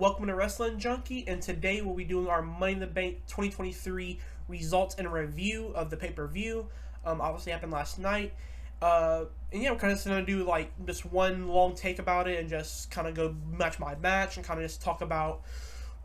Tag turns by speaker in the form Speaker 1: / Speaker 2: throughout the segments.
Speaker 1: Welcome to Wrestling Junkie, and today we'll be doing our Money in the Bank 2023 results and review of the pay-per-view. Obviously happened last night. And yeah, we're kind of just going to do like just one long take about it and just kind of go match by match and kind of just talk about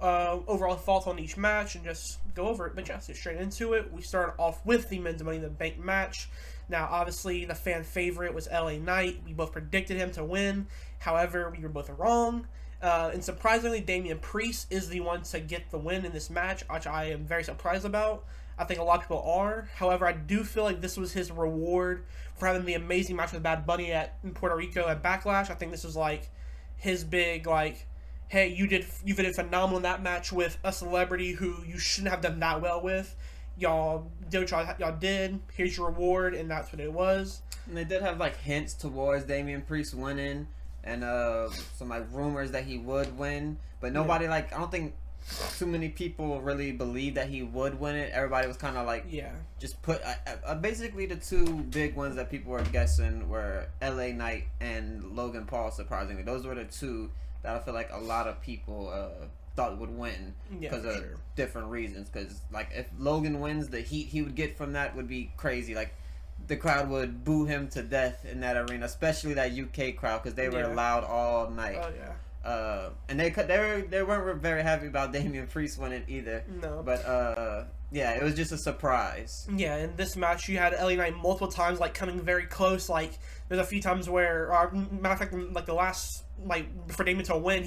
Speaker 1: overall thoughts on each match and just go over it. But just get straight into it. We started off with the men's Money in the Bank match. Now, obviously, the fan favorite was LA Knight. We both predicted him to win. However, we were both wrong. And surprisingly, Damian Priest is the one to get the win in this match, which I am very surprised about. I think a lot of people are. However, I do feel like this was his reward for having the amazing match with Bad Bunny in Puerto Rico at Backlash. I think this was like his big like, hey, you did phenomenal in that match with a celebrity who you shouldn't have done that well with. Y'all did what y'all did. Here's your reward, and that's what it was.
Speaker 2: And they did have like hints towards Damian Priest winning, and some like rumors that he would win, but nobody I don't think too many people really believed that he would win it. Everybody was kind of like just put basically the two big ones that people were guessing were LA Knight and Logan Paul. Surprisingly, those were the two that I feel like a lot of people thought would win because of different reasons. Because like if Logan wins, the heat he would get from that would be crazy. Like the crowd would boo him to death in that arena, especially that UK crowd because they were loud all night.
Speaker 1: Oh yeah.
Speaker 2: And they weren't very happy about Damian Priest winning either.
Speaker 1: No.
Speaker 2: But yeah, it was just a surprise.
Speaker 1: Yeah, in this match you had LA Knight multiple times like coming very close. Like there's a few times where, matter of fact, like the last for Damian to win,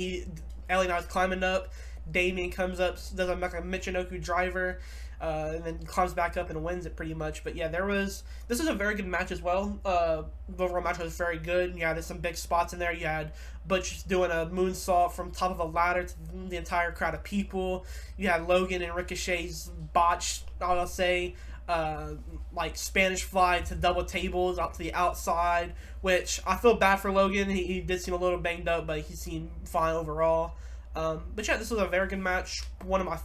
Speaker 1: LA Knight was climbing up. Damian comes up, does a Michinoku driver, and then climbs back up and wins it pretty much. But yeah, this was a very good match as well. The overall match was very good. You had some big spots in there. You had Butch doing a moonsault from top of a ladder to the entire crowd of people. You had Logan and Ricochet's botched, I'll say, like Spanish fly to double tables out to the outside, which I feel bad for Logan. He did seem a little banged up, but he seemed fine overall. But yeah, this was a very good match. Probably my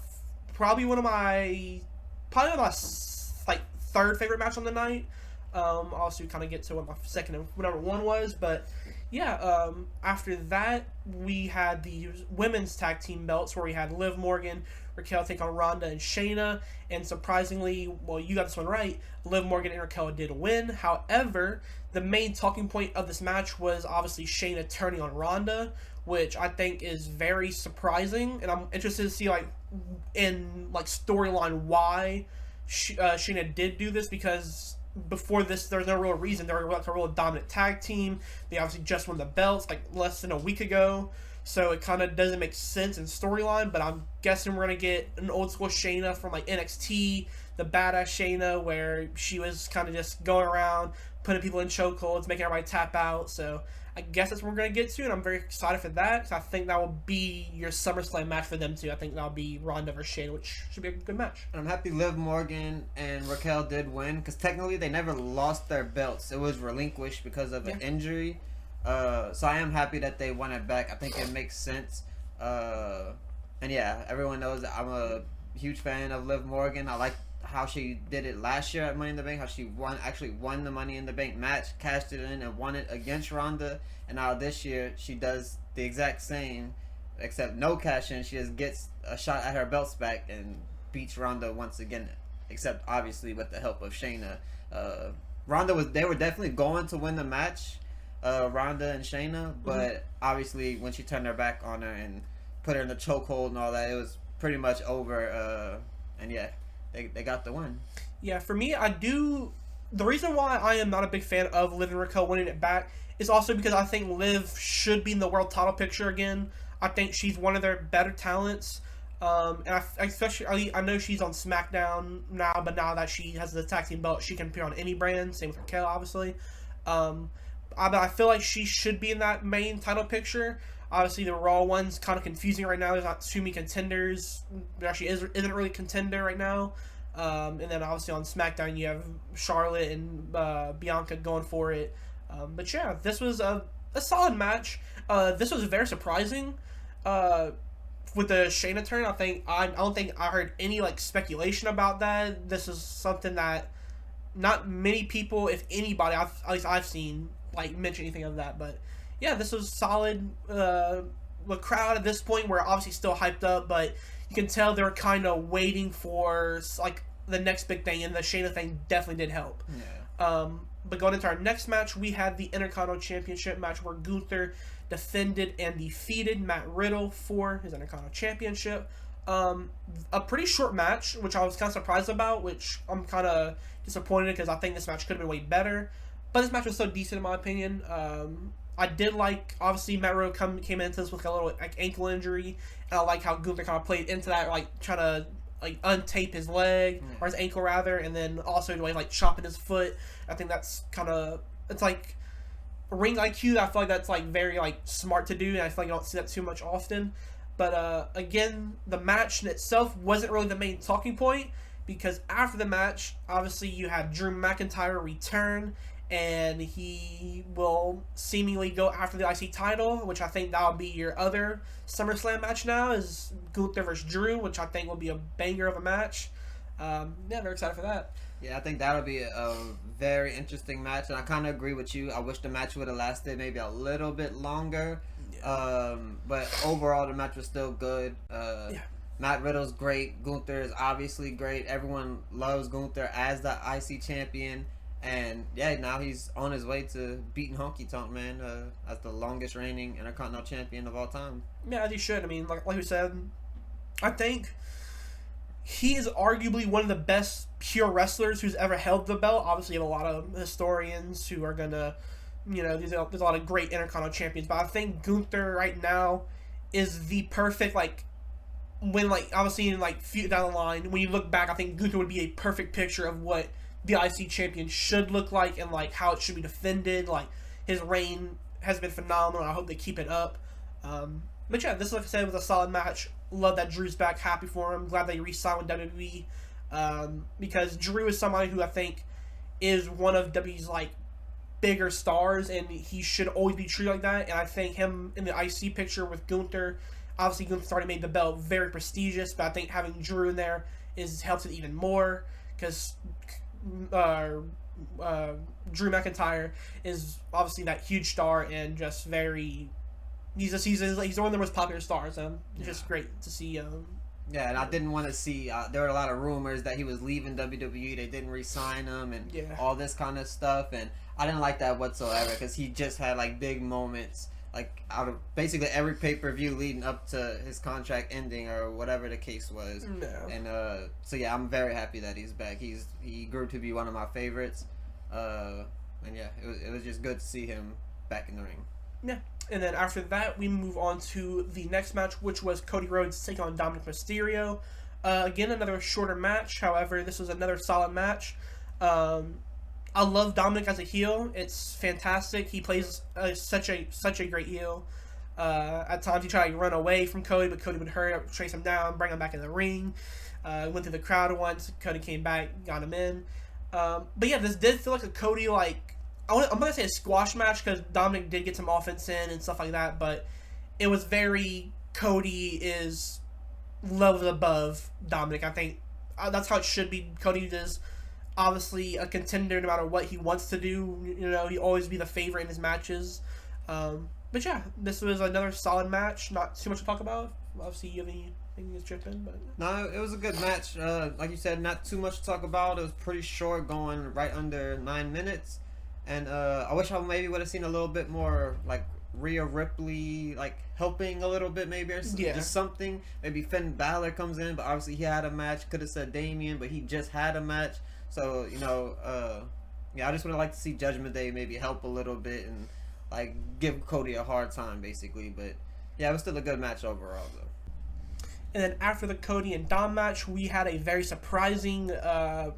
Speaker 1: like third favorite match on the night. Also kind of get to what my second and number one was, but yeah. After that, we had the women's tag team belts where we had Liv Morgan, Raquel take on Ronda and Shayna, and surprisingly, well, you got this one right. Liv Morgan and Raquel did win. However, the main talking point of this match was obviously Shayna turning on Ronda, which I think is very surprising, and I'm interested to see in storyline why Shayna did do this, because before this there's no real reason. They were like a real dominant tag team. They obviously just won the belts like less than a week ago, so it kind of doesn't make sense in storyline. But I'm guessing we're gonna get an old school Shayna from like NXT, the badass Shayna, where she was kind of just going around putting people in chokeholds, making everybody tap out. So I guess that's what we're going to get to, and I'm very excited for that, because I think that will be your SummerSlam match for them too. I think that'll be Ronda versus Shayna, which should be a good match.
Speaker 2: And I'm happy Liv Morgan and Raquel did win, because technically they never lost their belts. It was relinquished because of an injury. So I am happy that they won it back. I think it makes sense. And yeah, everyone knows that I'm a huge fan of Liv Morgan. I like how she did it last year at Money in the Bank, how she actually won the Money in the Bank match, cashed it in, and won it against Ronda. And now this year she does the exact same, except no cash in. She just gets a shot at her belts back and beats Ronda once again, except obviously with the help of Shayna. They were definitely going to win the match, Ronda and Shayna, but obviously when she turned her back on her and put her in the chokehold and all that, it was pretty much over. And yeah, they got the win.
Speaker 1: Yeah, for me, the reason why I am not a big fan of Liv and Raquel winning it back is also because I think Liv should be in the world title picture again. I think she's one of their better talents. And I know she's on SmackDown now, but now that she has the tag team belt, she can appear on any brand. Same with Raquel, obviously. I feel like she should be in that main title picture. Obviously, the Raw one's kind of confusing right now. There's not too many contenders. There actually isn't really a contender right now. And then obviously on SmackDown, you have Charlotte and Bianca going for it. But yeah, this was a solid match. This was very surprising. With the Shayna turn, I don't think I heard any speculation about that. This is something that not many people, if anybody, at least I've seen, mention anything of that. But yeah, this was solid. the crowd at this point were obviously still hyped up, but you can tell they're kind of waiting for like the next big thing, and the Shayna thing definitely did help.
Speaker 2: Yeah.
Speaker 1: But going into our next match, we had the Intercontinental Championship match where Gunther defended and defeated Matt Riddle for his Intercontinental Championship. A pretty short match, which I was kind of surprised about, which I'm kind of disappointed because I think this match could have been way better. But this match was so decent in my opinion. I did like, obviously, Matt Riddle came into this with a little like ankle injury, and I like how Gunther kind of played into that, like trying to like untape his leg or his ankle rather, and then also like chopping his foot. I think that's kind of, it's like ring IQ. I feel like that's like very like smart to do, and I feel like you don't see that too much often. But again, the match in itself wasn't really the main talking point, because after the match, obviously you had Drew McIntyre return, and he will seemingly go after the IC title, which I think that will be your other SummerSlam match now, is Gunther versus Drew, which I think will be a banger of a match. Yeah, very excited for that.
Speaker 2: Yeah, I think that'll be a very interesting match, and I kind of agree with you. I wish the match would have lasted maybe a little bit longer, but overall the match was still good. Matt Riddle's great. Gunther is obviously great. Everyone loves Gunther as the IC champion. And yeah, now he's on his way to beating Honky Tonk Man as the longest reigning Intercontinental Champion of all time.
Speaker 1: Yeah, as he should. I mean, like we said, I think he is arguably one of the best pure wrestlers who's ever held the belt. Obviously, you have a lot of historians who are gonna, there's a lot of great Intercontinental champions, but I think Gunther right now is the perfect when obviously in few down the line, when you look back, I think Gunther would be a perfect picture of what the IC champion should look like, and how it should be defended. His reign has been phenomenal, and I hope they keep it up. But yeah, this, like I said, was a solid match. Love that Drew's back. Happy for him. Glad that he re-signed with WWE, because Drew is somebody who I think is one of WWE's bigger stars, and he should always be treated like that. And I think him in the IC picture with Gunther, obviously Gunther's already made the belt very prestigious, but I think having Drew in there helps it even more, because Drew McIntyre is obviously that huge star, and just very he's one of the most popular stars, and it's just great to see.
Speaker 2: Yeah, and I didn't want to see. There were a lot of rumors that he was leaving WWE. They didn't re-sign him, and all this kind of stuff. And I didn't like that whatsoever, because he just had big moments, out of basically every pay-per-view leading up to his contract ending or whatever the case was.
Speaker 1: No.
Speaker 2: And so yeah, I'm very happy that he's back. He grew to be one of my favorites. And yeah, it was just good to see him back in the ring.
Speaker 1: Yeah. And then after that, we move on to the next match, which was Cody Rhodes taking on Dominic Mysterio. Again, another shorter match. However, this was another solid match. I love Dominic as a heel. It's fantastic. He plays such a great heel. At times he tried to run away from Cody, but Cody would hurry up, chase him down, bring him back in the ring. Went through the crowd once. Cody came back, got him in. But yeah, this did feel like a Cody I'm going to say a squash match, because Dominic did get some offense in and stuff like that, but it was very Cody is levels above Dominic. I think that's how it should be. Cody is obviously a contender no matter what he wants to do. He always be the favorite in his matches. But yeah, this was another solid match. Not too much to talk about. Obviously, you have anything to chip in? But
Speaker 2: no, it was a good match. Like you said, not too much to talk about. It was pretty short, going right under 9 minutes. And I wish I maybe would have seen a little bit more Rhea Ripley helping a little bit, maybe, or just something. Maybe Finn Balor comes in, but obviously he had a match. Could have said Damian, but he just had a match. So I just would have liked to see Judgment Day maybe help a little bit and give Cody a hard time, basically. But yeah, it was still a good match overall, though.
Speaker 1: And then after the Cody and Dom match, we had a very surprising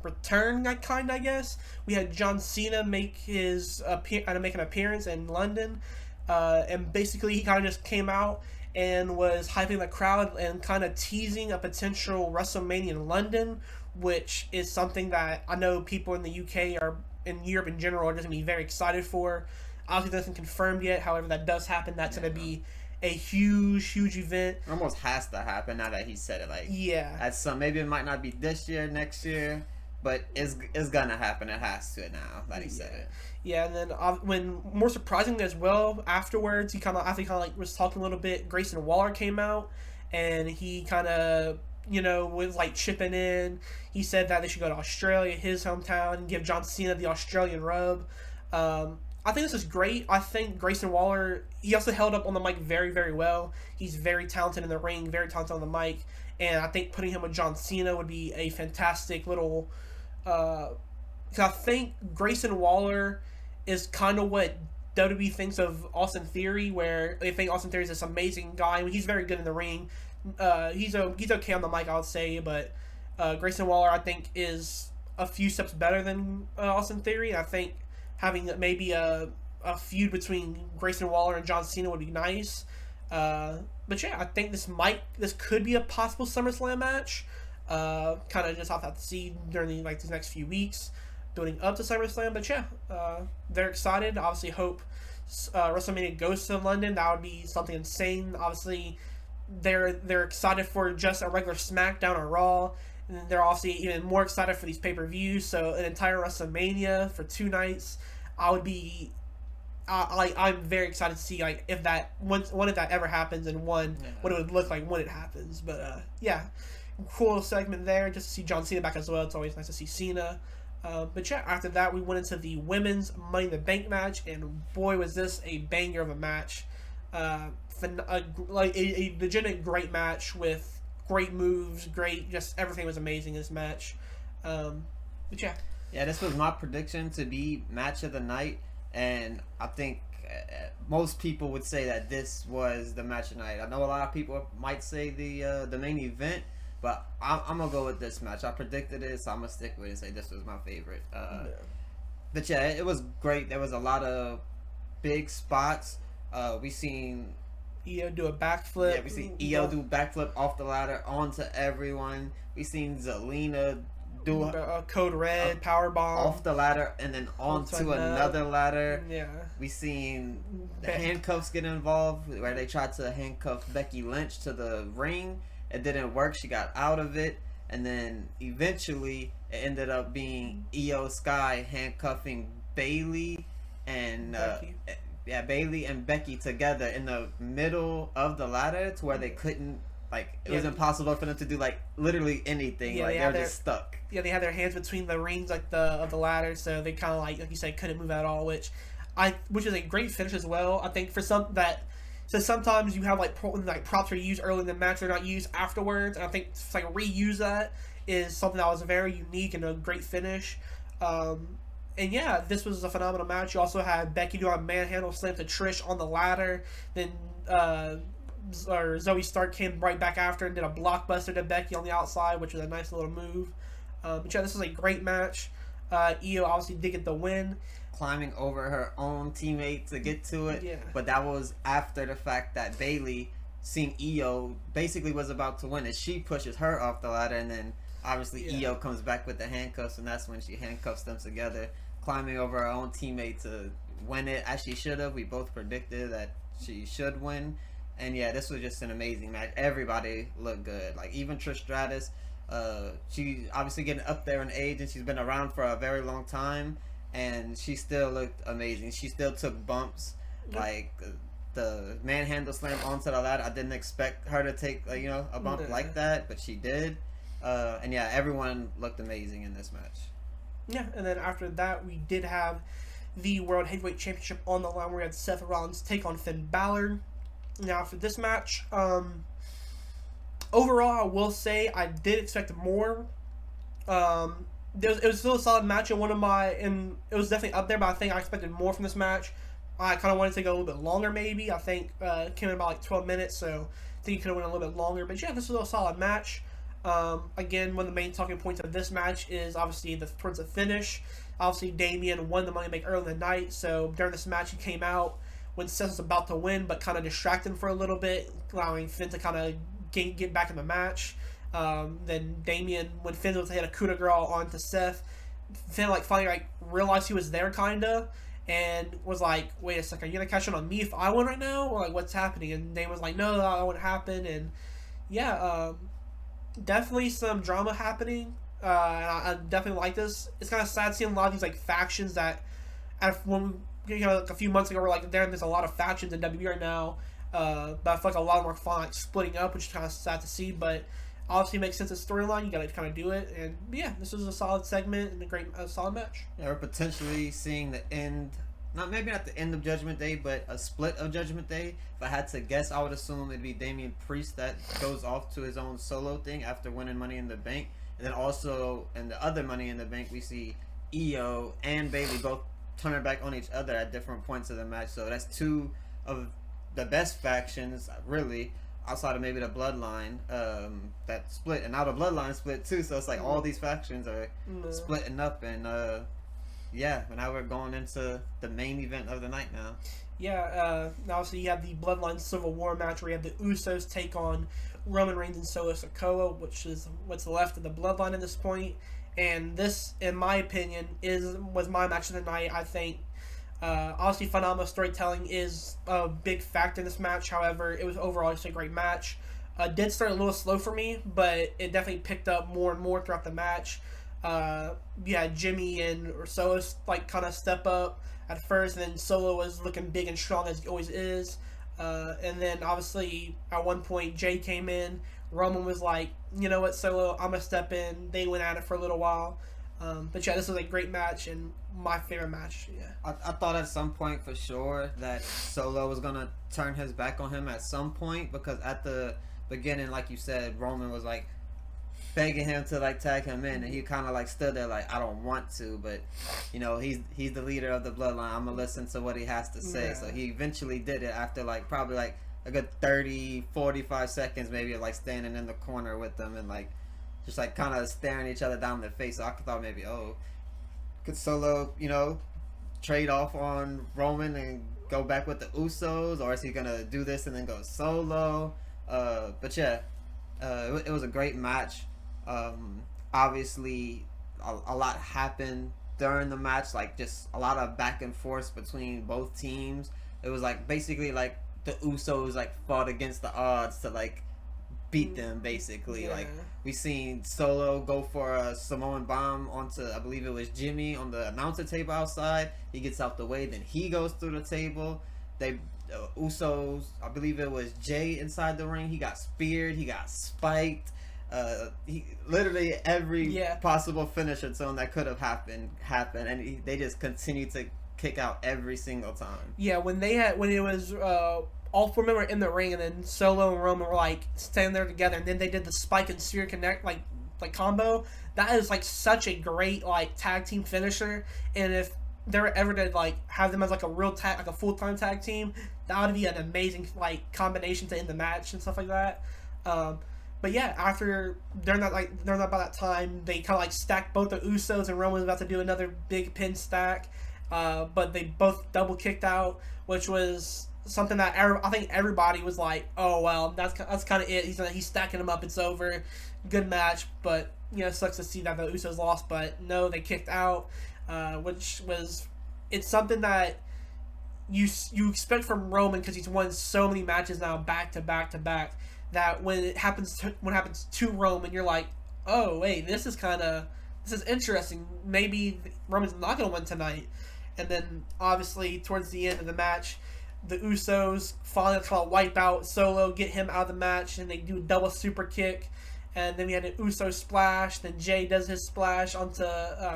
Speaker 1: return, I guess. We had John Cena make an appearance in London, and basically he kind of just came out and was hyping the crowd and kind of teasing a potential WrestleMania in London, which is something that I know people in the UK or in Europe in general are just going to be very excited for. Obviously, nothing confirmed yet. However, that does happen. That's going to be a huge event.
Speaker 2: It almost has to happen now that he said it.
Speaker 1: At
Speaker 2: some, maybe it might not be this year, next year, but it's gonna happen. It has to now that he said it.
Speaker 1: Yeah, and then when more surprisingly as well, afterwards after he kind of like was talking a little bit, Grayson Waller came out and he kind of was like chipping in. He said that they should go to Australia, his hometown, and give John Cena the Australian rub. I think this is great. I think Grayson Waller, he also held up on the mic very, very well. He's very talented in the ring, very talented on the mic, and I think putting him with John Cena would be a fantastic little. Because I think Grayson Waller is kind of what WWE thinks of Austin Theory, where they think Austin Theory is this amazing guy. I mean, he's very good in the ring. He's okay on the mic, I would say, but Grayson Waller, I think, is a few steps better than Austin Theory. And I think having maybe a feud between Grayson Waller and John Cena would be nice. But yeah, I think this could be a possible SummerSlam match. Kind of just have to see during these next few weeks, building up to SummerSlam. But yeah, they're excited. Obviously, hope WrestleMania goes to London. That would be something insane. Obviously, they're excited for just a regular SmackDown or Raw. And they're obviously even more excited for these pay-per-views. So an entire WrestleMania for 2 nights, I'm very excited to see if that ever happens, and what it would look like when it happens. But yeah, cool segment there just to see John Cena back as well. It's always nice to see Cena. But yeah, after that we went into the women's Money in the Bank match, and boy was this a banger of a match. A legitimate great match with great moves, just everything was amazing in this match. But yeah.
Speaker 2: Yeah, this was my prediction to be match of the night, and I think most people would say that this was the match of the night. I know a lot of people might say the main event, but I'm gonna go with this match. I predicted it, so I'm gonna stick with it and say this was my favorite. But yeah, it was great. There was a lot of big spots. We seen
Speaker 1: Io do a backflip.
Speaker 2: Yeah, we seen Io do backflip off the ladder onto everyone. We seen Zelina do
Speaker 1: a Code Red power bomb
Speaker 2: off the ladder and then onto another ladder.
Speaker 1: Yeah,
Speaker 2: we seen the handcuffs get involved, where they tried to handcuff Becky Lynch to the ring. It didn't work. She got out of it, and then eventually it ended up being Io Sky handcuffing Bayley and Bayley and Becky together in the middle of the ladder to where they couldn't, it was impossible for them to do literally anything. They were just stuck.
Speaker 1: Yeah, they had their hands between the rings of the ladder, so they kind of like you said, couldn't move at all, which is a great finish as well. I think for sometimes you have props are used early in the match, they're not used afterwards, and I think reuse that is something that was very unique and a great finish. And yeah, this was a phenomenal match. You also had Becky do a manhandle slam to Trish on the ladder. Then Zoe Stark came right back after and did a blockbuster to Becky on the outside, which was a nice little move. But yeah, this was a great match. Io obviously did get the win.
Speaker 2: Climbing over her own teammate to get to it.
Speaker 1: Yeah.
Speaker 2: But that was after the fact that Bayley, seeing Io, basically was about to win, and she pushes her off the ladder, and then obviously Io comes back with the handcuffs, and that's when she handcuffs them together, climbing over her own teammate to win it, as she should have. We both predicted that she should win. And yeah, this was just an amazing match. Everybody looked good. Even Trish Stratus, she obviously getting up there in age, and she's been around for a very long time, and she still looked amazing. She still took bumps, the manhandle slam onto the ladder. I didn't expect her to take a bump like that, but she did. And yeah, everyone looked amazing in this match.
Speaker 1: Yeah, and then after that, we did have the World Heavyweight Championship on the line, where we had Seth Rollins take on Finn Balor. Now, for this match, overall, I will say I did expect more. It was still a solid match, and it was definitely up there, but I think I expected more from this match. I kind of wanted to go a little bit longer, maybe. I think it came in about 12 minutes, so I think it could have went a little bit longer. But yeah, this was a solid match. Again, one of the main talking points of this match is obviously towards the finish. Obviously, Damian won the Money in the Bank early in the night, so during this match, he came out when Seth was about to win, but kind of distracted him for a little bit, allowing Finn to kind of get back in the match. Then Damian, when Finn was hit a coup de grace onto Seth, Finn finally realized he was there kinda, and was like, "Wait a second, are you gonna catch it on me if I win right now, or what's happening?" And Damian was like, "No, that won't happen." And yeah, definitely some drama happening. I definitely like this. It's kind of sad seeing a lot of these like factions that, when like a few months ago, were like there's a lot of factions in WWE right now. But I feel like a lot of them are finally like splitting up, which is kind of sad to see. But obviously, it makes sense of storyline. You got to kind of do it, and yeah, this was a solid segment and a solid match.
Speaker 2: Yeah, we're potentially seeing the end. Maybe not the end of Judgment Day, but a split of Judgment Day. If I had to guess, I would assume it'd be Damian Priest that goes off to his own solo thing after winning Money in the Bank. And then also in the other Money in the Bank, we see Io and Bayley both turning back on each other at different points of the match. So that's two of the best factions, really, outside of maybe the Bloodline that split. And now the Bloodline split too. So it's like all these factions are splitting up. And yeah, but now we're going into the main event of the night now.
Speaker 1: Yeah, obviously you have the Bloodline Civil War match where you have the Usos take on Roman Reigns and Solo Sikoa, which is what's left of the Bloodline at this point. And this, in my opinion, was my match of the night. I think, obviously, phenomenal storytelling is a big factor in this match. However, it was overall just a great match. Did start a little slow for me, but it definitely picked up more and more throughout the match. Yeah, Jimmy and Solo like kind of step up at first, and then Solo was looking big and strong as he always is. And then obviously at one point Jay came in. Roman was like, you know what, Solo, I'm gonna step in. They went at it for a little while. But yeah, this was a great match and my favorite match. Yeah,
Speaker 2: I thought at some point for sure that Solo was gonna turn his back on him at some point, because at the beginning, like you said, Roman was like begging him to like tag him in, and he kind of like stood there like, I don't want to, but you know, he's the leader of the Bloodline. I'm gonna listen to what he has to say. So he eventually did it after like probably like a good 30-45 seconds maybe of like standing in the corner with them and like just like kind of staring each other down in the face. So I thought maybe, could Solo, you know, trade off on Roman and go back with the Usos, or is he gonna do this and then go solo? But yeah, it was a great match. Obviously a lot happened during the match, like just a lot of back and forth between both teams. It was like basically like the Usos like fought against the odds to like beat them basically. Yeah. Like we seen Solo go for a Samoan bomb onto, I believe it was Jimmy, on the announcer table outside. He gets out the way, then he goes through the table. They Usos, I believe it was Jay inside the ring. He got speared, he got spiked. He literally every possible finisher to him that could have happened, and they just continued to kick out every single time.
Speaker 1: Yeah, when it was all four men were in the ring, and then Solo and Roman were like standing there together, and then they did the spike and spear connect like combo. That is like such a great like tag team finisher, and if they were ever to like have them as like a real tag, like a full time tag team, that would be an amazing like combination to end the match and stuff like that. But yeah, during about that time, they kind of like stacked both the Usos, and Roman was about to do another big pin stack, but they both double kicked out, which was something that I think everybody was like, oh well, that's kind of it. He's stacking them up. It's over. Good match, but you know, it sucks to see that the Usos lost. But no, they kicked out, it's something that you expect from Roman, because he's won so many matches now back to back to back, that when it happens to Roman, you're like, oh wait, this is interesting. Maybe Roman's not gonna win tonight. And then obviously towards the end of the match, the Usos finally kind of wipe out Solo, get him out of the match, and they do a double super kick. And then we had an Uso splash. Then Jay does his splash onto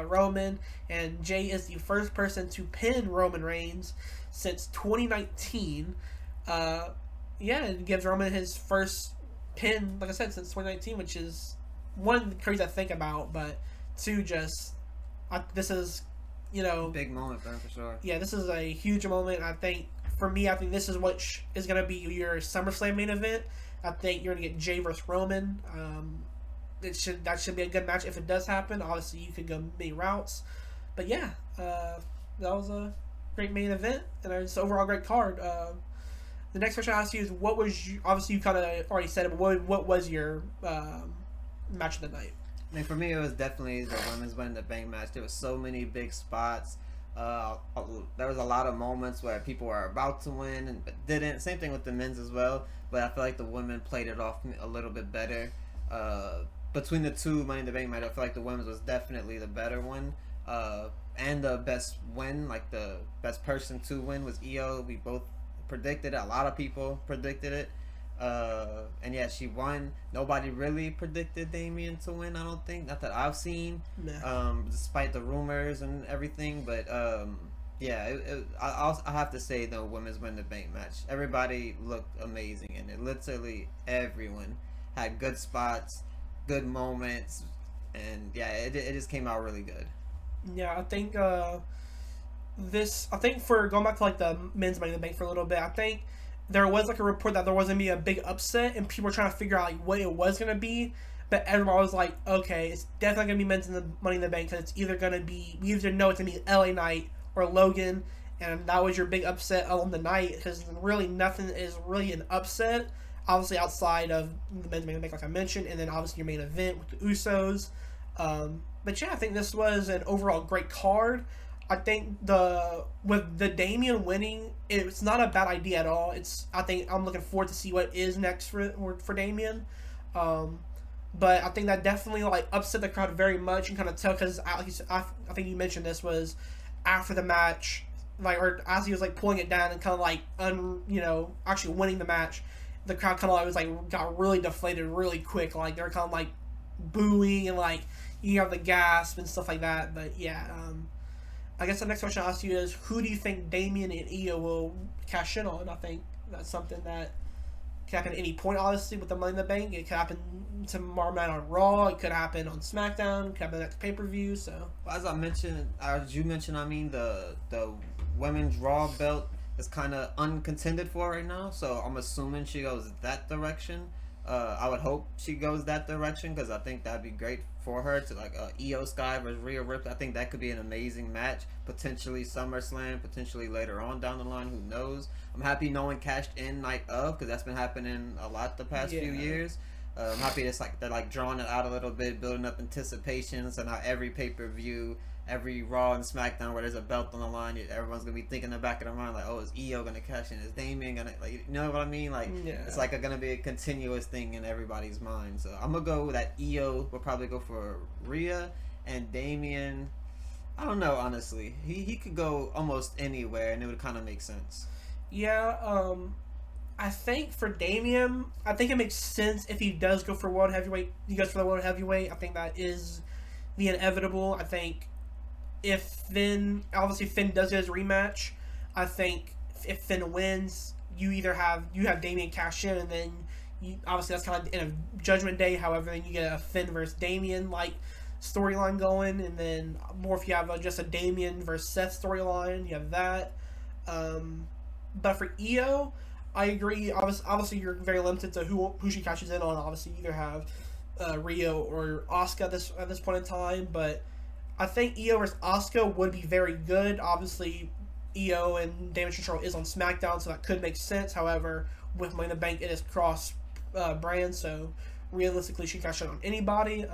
Speaker 1: Roman, and Jay is the first person to pin Roman Reigns since 2019. It gives Roman his first pin, like I said, since 2019, which is one, crazy to think about, but two, this is, you know,
Speaker 2: big moment for him for sure.
Speaker 1: Yeah, this is a huge moment. I think for me, this is what is going to be your SummerSlam main event. I think you're going to get Jay versus Roman. That should be a good match if it does happen. Obviously, you could go many routes, but yeah, that was a great main event, and it's overall great card. The next question I ask you is, obviously you kind of already said it, but what was your match of the night?
Speaker 2: I mean, for me, it was definitely the women's Money in the Bank match. There was so many big spots. There was a lot of moments where people were about to win but didn't. Same thing with the men's as well. But I feel like the women played it off a little bit better. between the two Money in the Bank match, I feel like the women's was definitely the better one. And the best win, like the best person to win, was Io. We both predicted it. A lot of people predicted it. And yeah, she won. Nobody really predicted Damien to win, I don't think. Not that I've seen.
Speaker 1: Nah.
Speaker 2: Despite the rumors and everything. But yeah, I have to say the women's Money in the Bank match. Everybody looked amazing in it. Literally everyone had good spots, good moments, and yeah, it just came out really good.
Speaker 1: Yeah, I think I think for going back to like the men's Money in the Bank for a little bit, I think there was like a report that there was gonna be a big upset, and people were trying to figure out like what it was gonna be. But everyone was like, okay, it's definitely gonna be men's in the Money in the Bank because it's either gonna be we either know it's gonna be LA Knight or Logan, and that was your big upset on the night because really nothing is really an upset. Obviously outside of the men's Money in the Bank, like I mentioned, and then obviously your main event with the Usos. But yeah, I think this was an overall great card. I think with the Damien winning, it's not a bad idea at all. I think I'm looking forward to see what is next for Damien. But I think that definitely like upset the crowd very much and kind of tell because I think you mentioned this was after the match, like or as he was like pulling it down and kind of like actually winning the match, the crowd kind of was like got really deflated really quick. Like they were kind of like booing and like you have the gasp and stuff like that. But yeah, I guess the next question I'll ask you is who do you think Damien and Io will cash in on? I think that's something that can happen at any point, obviously, with the Money in the Bank. It could happen tomorrow night on Raw. It could happen on SmackDown. It could happen the next pay-per-view. So,
Speaker 2: as you mentioned, I mean, the women's Raw belt is kind of uncontended for right now. So I'm assuming she goes that direction. I would hope she goes that direction because I think that'd be great for her to like Io Sky versus Rhea Ripley. I think that could be an amazing match. Potentially SummerSlam, potentially later on down the line. Who knows? I'm happy no one cashed in night of because that's been happening a lot the past few years. I'm happy they're like drawing it out a little bit, building up anticipation. So now every pay-per-view, every Raw and SmackDown where there's a belt on the line, everyone's gonna be thinking in the back of their mind like, oh, is Io gonna cash in? Is Damien gonna like? You know what I mean? Like, it's like gonna be a continuous thing in everybody's mind. So I'm gonna go that Io will probably go for Rhea and Damien. I don't know, honestly. He could go almost anywhere, and it would kind of make sense.
Speaker 1: Yeah, I think for Damien, I think it makes sense if he does go for World Heavyweight. He goes for the World Heavyweight. I think that is the inevitable. I think if Finn does his rematch, I think if Finn wins, you have Damien cash in, and then obviously that's kind of in a Judgment Day. However, then you get a Finn versus Damien like storyline going, and then more if you have just a Damien versus Seth storyline, you have that. But for Io, I agree. Obviously, you're very limited to who she catches in on. Obviously, you either have Rio or Asuka at this point in time. But I think Io versus Asuka would be very good. Obviously, Io and Damage Control is on SmackDown, so that could make sense. However, with Money in the Bank, it is cross brand, so realistically, she can cash in on anybody.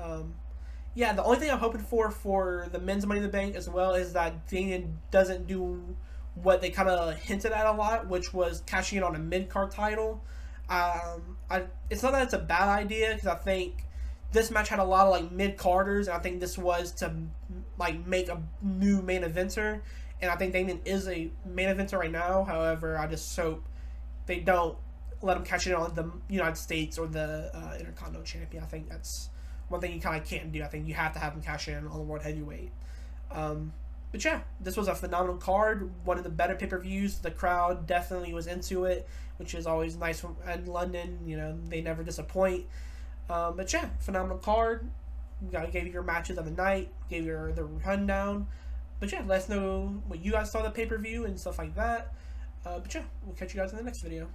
Speaker 1: Yeah, the only thing I'm hoping for the men's Money in the Bank as well is that Damien doesn't do what they kind of hinted at a lot, which was cashing in on a mid-card title. It's not that it's a bad idea, because I think this match had a lot of like mid-carders, and I think this was to like make a new main eventer, and I think Damien is a main eventer right now. However, I just hope they don't let him cash in on the United States or the Intercontinental Champion. I think that's one thing you kind of can't do. I think you have to have him cash in on the World Heavyweight. But yeah, this was a phenomenal card. One of the better pay-per-views. The crowd definitely was into it, which is always nice in London. They never disappoint. But yeah, phenomenal card. Gave you your matches of the night. Gave you the rundown. But yeah, let us know what you guys saw the pay-per-view and stuff like that. But yeah, we'll catch you guys in the next video.